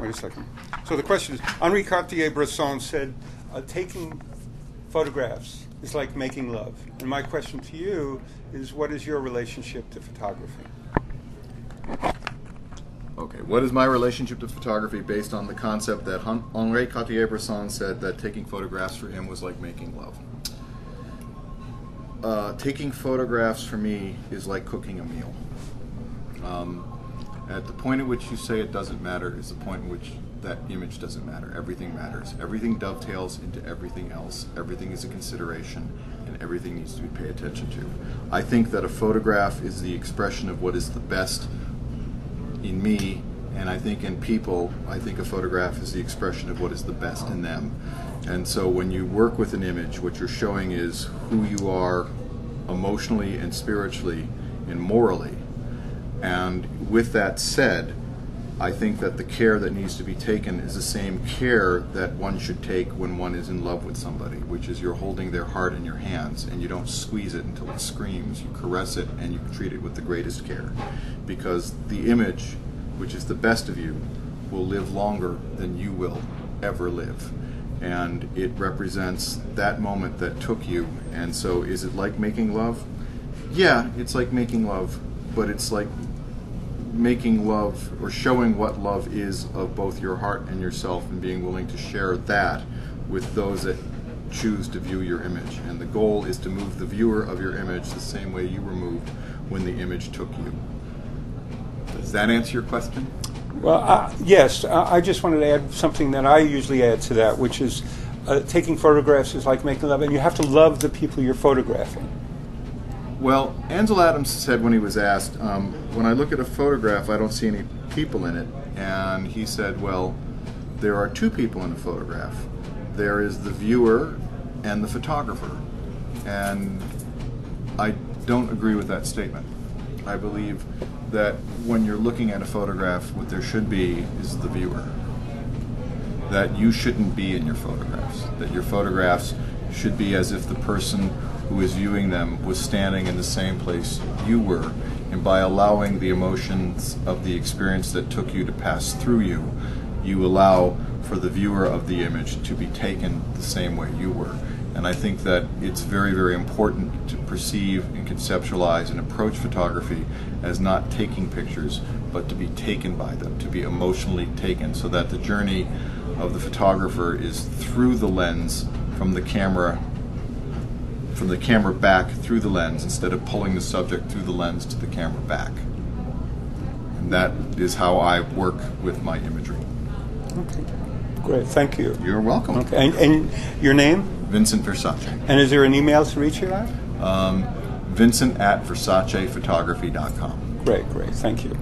Wait a second. So the question is, Henri Cartier-Bresson said, taking photographs is like making love. And my question to you is, what is your relationship to photography? Okay, what is my relationship to photography based on the concept that Henri Cartier-Bresson said that taking photographs for him was like making love? Taking photographs for me is like cooking a meal. At the point at which you say it doesn't matter is the point at which that image doesn't matter. Everything matters. Everything dovetails into everything else. Everything is a consideration, and everything needs to be paid attention to. I think that a photograph is the expression of what is the best in me, and I think in people, I think a photograph is the expression of what is the best in them. And so when you work with an image, what you're showing is who you are emotionally and spiritually and morally. And with that said, I think that the care that needs to be taken is the same care that one should take when one is in love with somebody, which is you're holding their heart in your hands and you don't squeeze it until it screams. You caress it and you treat it with the greatest care. Because the image, which is the best of you, will live longer than you will ever live. And it represents that moment that took you. And so is it like making love? Yeah, it's like making love, but it's like making love or showing what love is of both your heart and yourself, and being willing to share that with those that choose to view your image. And the goal is to move the viewer of your image the same way you were moved when the image took you. Does that answer your question? Well, yes. I just wanted to add something that I usually add to that, which is taking photographs is like making love, and you have to love the people you're photographing. Well, Ansel Adams said when he was asked, when I look at a photograph, I don't see any people in it. And he said, well, there are two people in a photograph. There is the viewer and the photographer. And I don't agree with that statement. I believe that when you're looking at a photograph, what there should be is the viewer. That you shouldn't be in your photographs. That your photographs should be as if the person who is viewing them was standing in the same place you were, and by allowing the emotions of the experience that took you to pass through you, you allow for the viewer of the image to be taken the same way you were. And I think that it's very, very important to perceive and conceptualize and approach photography as not taking pictures, but to be taken by them, to be emotionally taken, so that the journey of the photographer is through the lens, from the camera back through the lens, instead of pulling the subject through the lens to the camera back. And that is how I work with my imagery. Okay, great, thank you. You're welcome. Okay, and your name? Vincent Versace. And is there an email to reach you at? Vincent@VersacePhotography.com. Great, thank you.